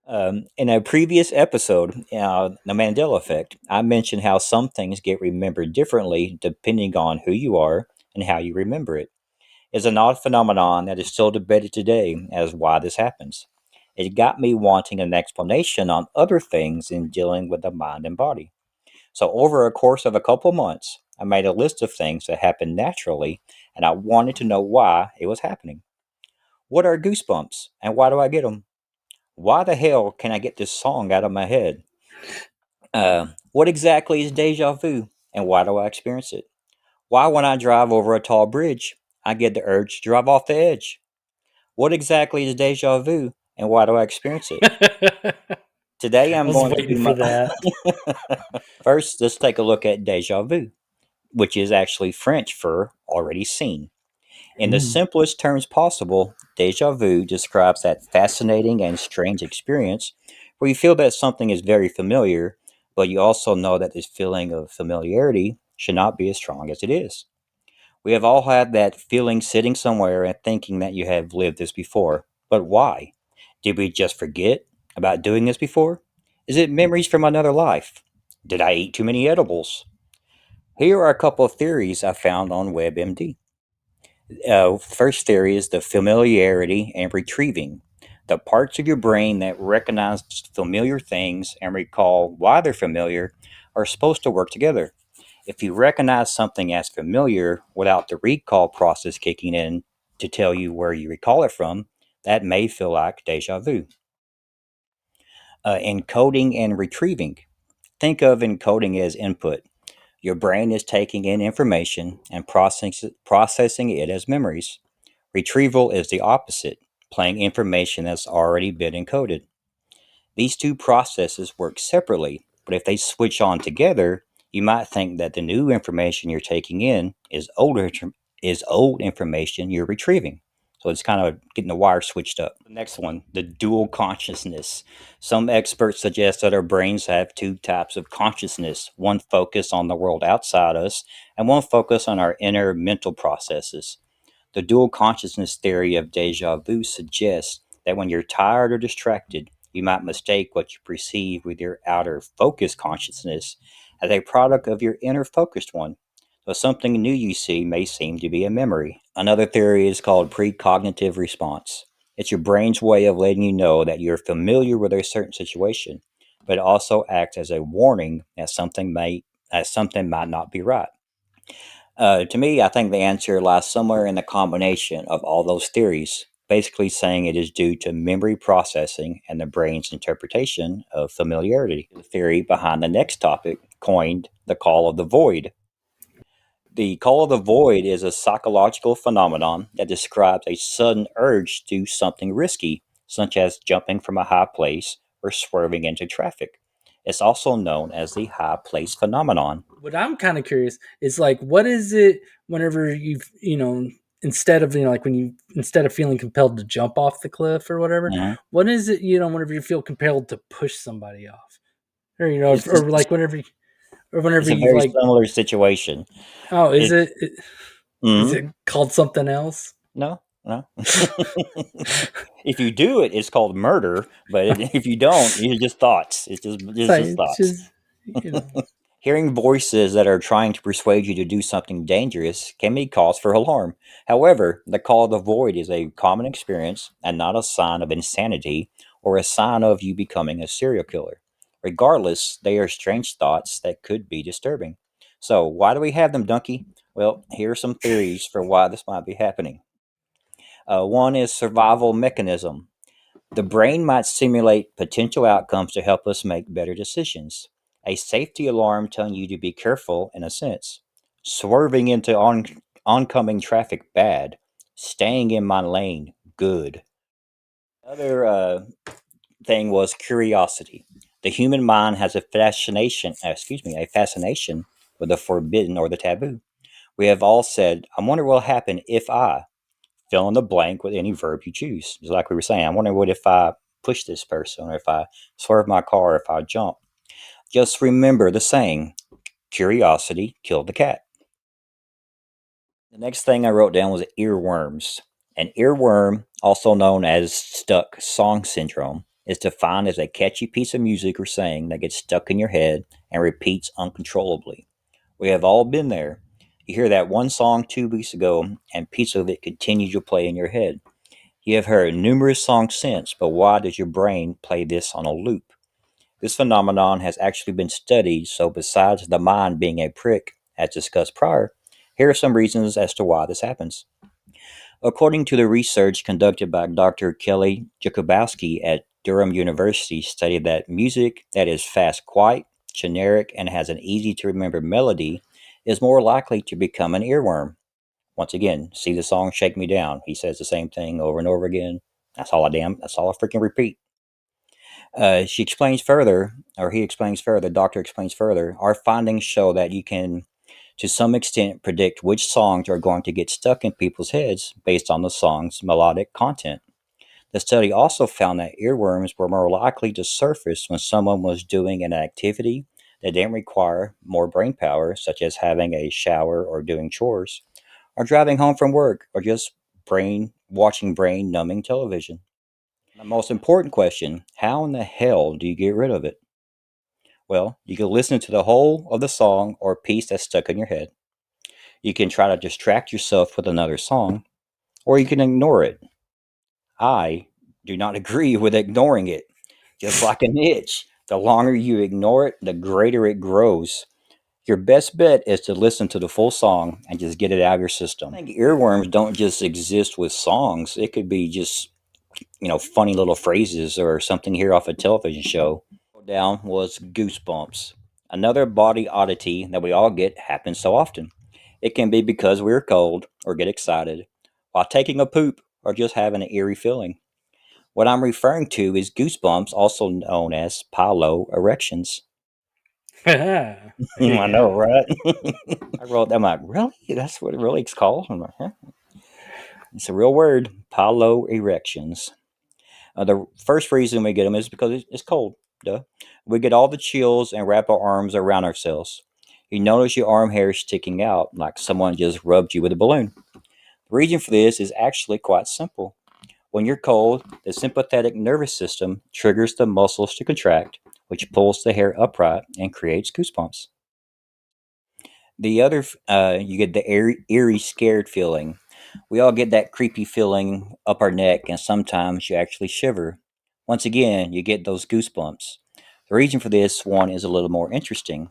In a previous episode, The Mandela Effect, I mentioned how some things get remembered differently depending on who you are and how you remember it. It's an odd phenomenon that is still debated today as why this happens. It got me wanting an explanation on other things in dealing with the mind and body. So, over a course of a couple months, I made a list of things that happened naturally, and I wanted to know why it was happening. What are goosebumps, and why do I get them? Why the hell can I get this song out of my head? What exactly is deja vu, and why do I experience it? Why, when I drive over a tall bridge, I get the urge to drive off the edge? What exactly is deja vu, and why do I experience it? I Today, I'm was going to waiting do for my. that. First, let's take a look at deja vu, which is actually French for already seen. In the Mm. simplest terms possible, deja vu describes that fascinating and strange experience where you feel that something is very familiar, but you also know that this feeling of familiarity should not be as strong as it is. We have all had that feeling sitting somewhere and thinking that you have lived this before. But why? Did we just forget about doing this before? Is it memories from another life? Did I eat too many edibles? Here are a couple of theories I found on WebMD. First theory is the familiarity and retrieving. The parts of your brain that recognize familiar things and recall why they're familiar are supposed to work together. If you recognize something as familiar without the recall process kicking in to tell you where you recall it from, that may feel like deja vu. Encoding and retrieving. Think of encoding as input. Your brain is taking in information and processing it as memories. Retrieval is the opposite, playing information that's already been encoded. These two processes work separately, but if they switch on together, you might think that the new information you're taking in is old information you're retrieving. So it's kind of getting the wire switched up. The next one, the dual consciousness. Some experts suggest that our brains have two types of consciousness, one focused on the world outside us and one focused on our inner mental processes. The dual consciousness theory of deja vu suggests that when you're tired or distracted, you might mistake what you perceive with your outer focused consciousness as a product of your inner focused one. So something new you see may seem to be a memory. Another theory is called precognitive response. It's your brain's way of letting you know that you're familiar with a certain situation, but it also acts as a warning that something might not be right. To me, I think the answer lies somewhere in the combination of all those theories, basically saying it is due to memory processing and the brain's interpretation of familiarity. The theory behind the next topic, coined the call of the void. The call of the void is a psychological phenomenon that describes a sudden urge to do something risky, such as jumping from a high place or swerving into traffic. It's also known as the high place phenomenon. What I'm kind of curious is like, what is it whenever instead of, like when you, instead of feeling compelled to jump off the cliff or whatever, Mhm. what is it, whenever you feel compelled to push somebody off? Or, It's, or it's, like it's whenever a you very like, similar situation. oh, It, is mhm. it called something else? No, no. If you do it, it's called murder. But if you don't, it's just thoughts. It's It's like, just it's thoughts. just, you know, Hearing voices that are trying to persuade you to do something dangerous can be cause for alarm. However, the call of the void is a common experience and not a sign of insanity or a sign of you becoming a serial killer. Regardless, they are strange thoughts that could be disturbing. So, why do we have them, Donkey? Well, here are some theories for why this might be happening. One is survival mechanism. The brain might simulate potential outcomes to help us make better decisions. A safety alarm telling you to be careful, in a sense. Swerving into oncoming traffic, bad. Staying in my lane, good. Another thing was curiosity. The human mind has a fascination with the forbidden or the taboo. We have all said, I wonder what will happen if I fill in the blank with any verb you choose. Just like we were saying, I wonder what if I push this person, or if I swerve my car, or if I jump. Just remember the saying, curiosity killed the cat. The next thing I wrote down was earworms. An earworm, also known as stuck song syndrome, is defined as a catchy piece of music or saying that gets stuck in your head and repeats uncontrollably. We have all been there. You hear that one song 2 weeks ago, and piece of it continues to play in your head. You have heard numerous songs since, but why does your brain play this on a loop? This phenomenon has actually been studied, so besides the mind being a prick, as discussed prior, here are some reasons as to why this happens. According to the research conducted by Dr. Kelly Jakubowski at Durham University, stated that music that is fast, quiet, generic, and has an easy to remember melody is more likely to become an earworm. Once again, see the song Shake Me Down. He says the same thing over and over again. That's all I freaking repeat. She explains further, or he explains further, the doctor explains further, our findings show that you can, to some extent, predict which songs are going to get stuck in people's heads based on the song's melodic content. The study also found that earworms were more likely to surface when someone was doing an activity that didn't require more brain power, such as having a shower or doing chores, or driving home from work, or just watching brain numbing television. The most important question: how in the hell do you get rid of it? Well, you can listen to the whole of the song or piece that's stuck in your head. You can try to distract yourself with another song, or you can ignore it. I do not agree with ignoring it. Just like an itch, the longer you ignore it, the greater it grows. Your best bet is to listen to the full song and just get it out of your system. I think earworms don't just exist with songs. It could be just, funny little phrases or something here off a television show. Down was goosebumps. Another body oddity that we all get happens so often. It can be because we're cold or get excited, while taking a poop or just having an eerie feeling. What I'm referring to is goosebumps, also known as pilo erections. I know, Yeah. right? I wrote that. I'm like, really? That's what it really is called? I'm like, huh? It's a real word, pilo erections. The first reason we get them is because it's cold. Duh. We get all the chills and wrap our arms around ourselves. You notice your arm hair sticking out like someone just rubbed you with a balloon. The reason for this is actually quite simple. When you're cold, the sympathetic nervous system triggers the muscles to contract, which pulls the hair upright and creates goosebumps. You get the eerie, scared feeling. We all get that creepy feeling up our neck, and sometimes you actually shiver. Once again, you get those goosebumps. The reason for this one is a little more interesting.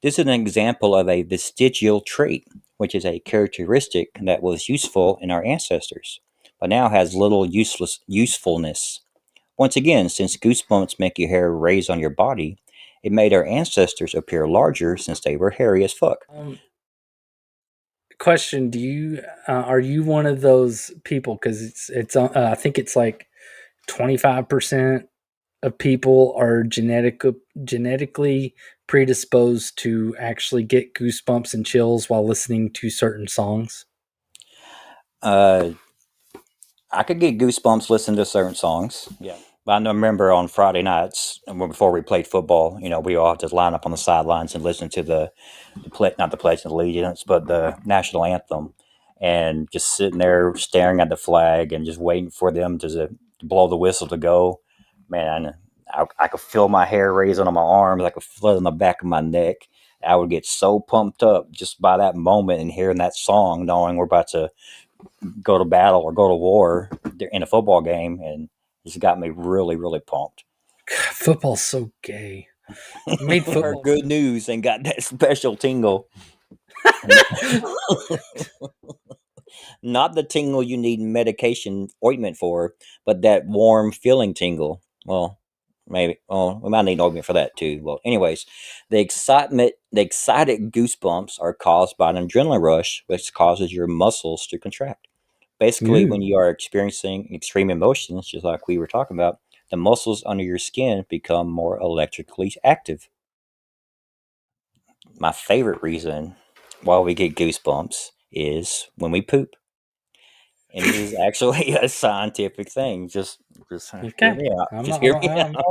This is an example of a vestigial trait, which is a characteristic that was useful in our ancestors, but now has little usefulness. Once again, since goosebumps make your hair raise on your body, it made our ancestors appear larger since they were hairy as fuck. Um, question: do you are you one of those people? Because it's I think it's like 25% of people are genetically predisposed to actually get goosebumps and chills while listening to certain songs. Uh, I could get goosebumps listening to certain songs. Yeah. But I remember on Friday nights, before we played football, we all have to line up on the sidelines and listen to not the Pledge of Allegiance, but the national anthem, and just sitting there staring at the flag and just waiting for them to blow the whistle to go. Man, I could feel my hair raising on my arms. I could feel it on the back of my neck. I would get so pumped up just by that moment and hearing that song, knowing we're about to go to battle or go to war in a football game, and it's got me really, really pumped. God, football's so gay. You made football Good news and got that special tingle. Not the tingle you need medication ointment for, but that warm feeling tingle. Well, maybe. Well, we might need ointment for that too. Well, anyways, the excited goosebumps are caused by an adrenaline rush, which causes your muscles to contract. Basically, when Ooh. you are experiencing extreme emotions, just like we were talking about, the muscles under your skin become more electrically active. My favorite reason why we get goosebumps is when we poop. And this is actually a scientific thing. Just hear Okay, me out. I'm Just I'm hear me I'm, out.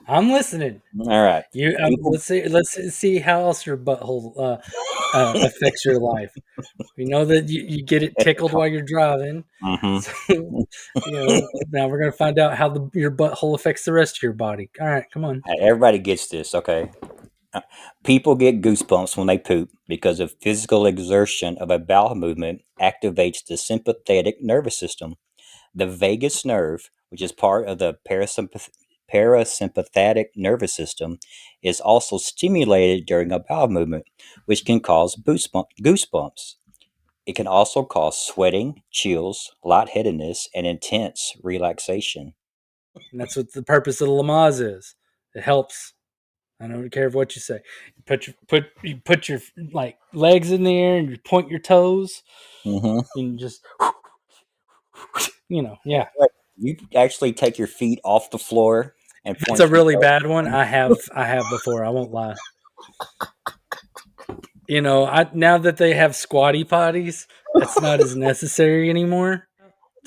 I'm listening. All right. You People. let's see how else your butthole affects your life. We know that you get it tickled while you're driving, Hmm. so now we're gonna find out how your butthole affects the rest of your body. All right, come on. Everybody gets this, okay? Uh, People get goosebumps when they poop because of physical exertion of a bowel movement activates the sympathetic nervous system. The vagus nerve, which is part of the parasympathetic nervous system, is also stimulated during a bowel movement, which can cause goosebumps. It can also cause sweating, chills, lightheadedness, and intense relaxation. And that's what the purpose of the Lamaze is. It helps. I don't care what you say. You put your like legs in the air and you point your toes Hmm. and just yeah. You actually take your feet off the floor and If it's a point your really toes. bad one, I have before. I won't lie. I now that they have squatty potties, that's not as necessary anymore.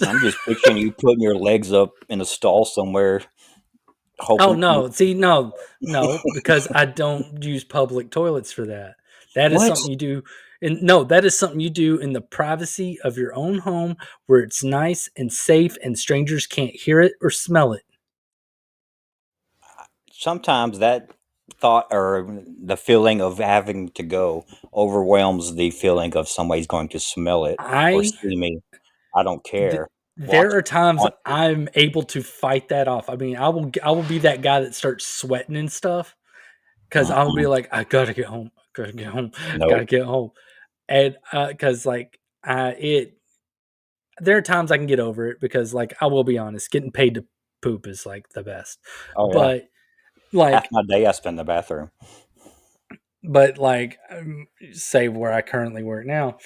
I'm just picturing you putting your legs up in a stall somewhere, Oh hoping. no, see, no, because I don't use public toilets for that. That is What? something you do, and no, that is something you do in the privacy of your own home, where it's nice and safe, and strangers can't hear it or smell it. Sometimes that thought or the feeling of having to go overwhelms the feeling of somebody's going to smell it or I see me. I don't th- care. there Watch. are times Watch it. I'm able to fight that off. I mean, I will be that guy that starts sweating and stuff because I'll be Mm-mm. like, I gotta get home, gotta get home, gotta Nope. get home, and because like it there are times I can get over it because, like, I will be honest, getting paid to poop is like the best. Oh yeah. But Half like, my day I spend in the bathroom. say where I currently work now,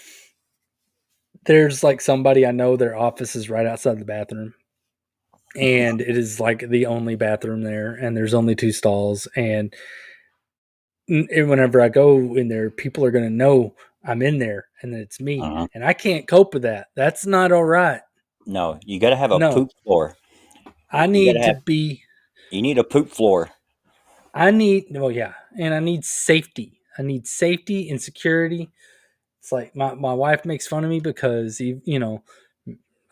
there's like somebody I know, their office is right outside the bathroom. And it is like the only bathroom there, and there's only two stalls. And whenever I go in there, people are going to know I'm in there and that it's me. Uh-huh. And I can't cope with that. That's not all right. No, you got to have a No, poop floor. I You got need to to have. be You need a poop floor. well, yeah, and I need safety. I need safety and security. It's like my wife makes fun of me because I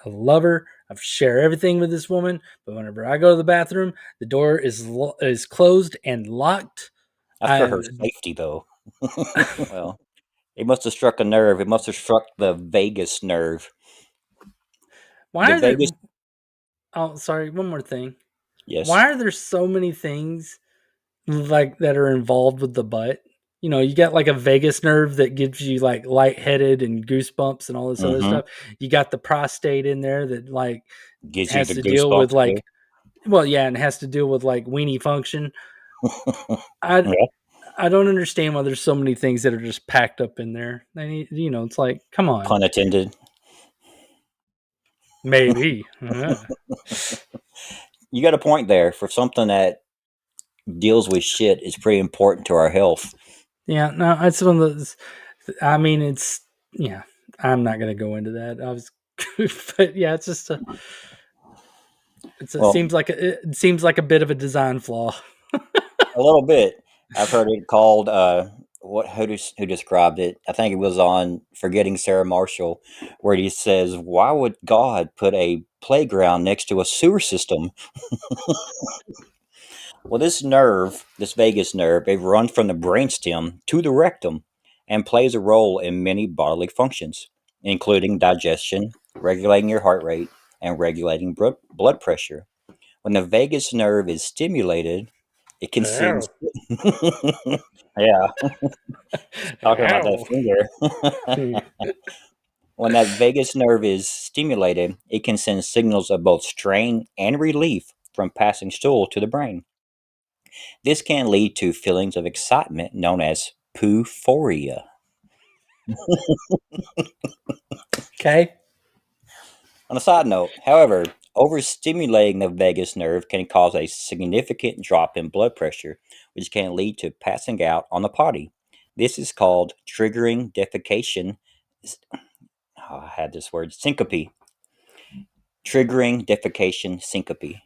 love her. I share everything with this woman, but whenever I go to the bathroom, the door is closed and locked. That's for I her safety, though. Well, it must have struck a nerve. It must have struck the vagus nerve. why The are there? vagus. Oh, sorry. One more thing. Yes. Why are there so many things like that are involved with the butt? You got like a vagus nerve that gives you like lightheaded and goosebumps and all this other Mm-hmm. stuff. You got the prostate in there that like Gives you has the to deal with goosebumps too. like well, yeah, and has to deal with like weenie function. I Yeah. I don't understand why there's so many things that are just packed up in there. They need, it's like, come on, Pun intended. maybe. You got a point there. For something that deals with shit is pretty important to our health. Yeah, no, it's one of those. I mean, it's yeah. I'm not gonna go into that. I was, but yeah, it's just it Well, seems like a bit of a design flaw. a little bit. I've heard it called. Who described it? I think it was on Forgetting Sarah Marshall, where he says, "Why would God put a playground next to a sewer system?" Well, this vagus nerve, it runs from the brainstem to the rectum and plays a role in many bodily functions, including digestion, regulating your heart rate, and regulating blood pressure. When the vagus nerve is stimulated, it can send. Ow. Yeah, talking about that Ow. finger. When that vagus nerve is stimulated, it can send signals of both strain and relief from passing stool to the brain. This can lead to feelings of excitement known as poo-phoria. Okay. On a side note, however, overstimulating the vagus nerve can cause a significant drop in blood pressure, which can lead to passing out on the potty. This is called triggering defecation. Oh, I had this word syncope. Triggering defecation syncope.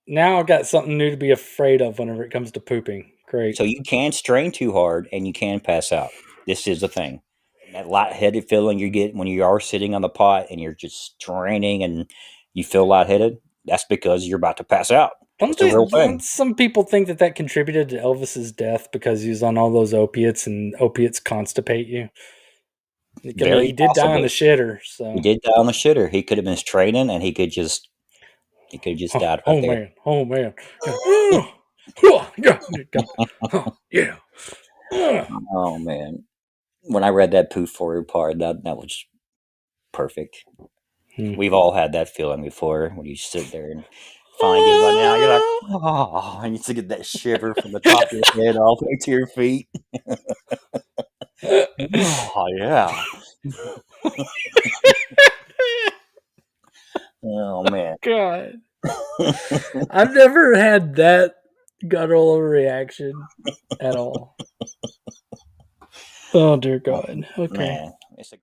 Now I got something new to be afraid of whenever it comes to pooping. Great. So you can strain too hard and you can pass out. This is the thing. That lightheaded feeling you get when you are sitting on the pot and you're just straining and you feel lightheaded, that's because you're about to pass out. It's a real thing. Some people think that contributed to Elvis's death because he was on all those opiates, and opiates constipate you. He did die on the shitter. So he did die on the shitter. He could have been straining, and he could just died right there. Oh man! Yeah. Oh man! When I read that poof for part, that was perfect. We've all had that feeling before when you sit there and find it right now. You're like, oh, and you get that shiver from the top of your head all the way to your feet. Oh yeah. Oh man. God. I've never had that guttural reaction at all. Oh dear God. Okay. Man, it's a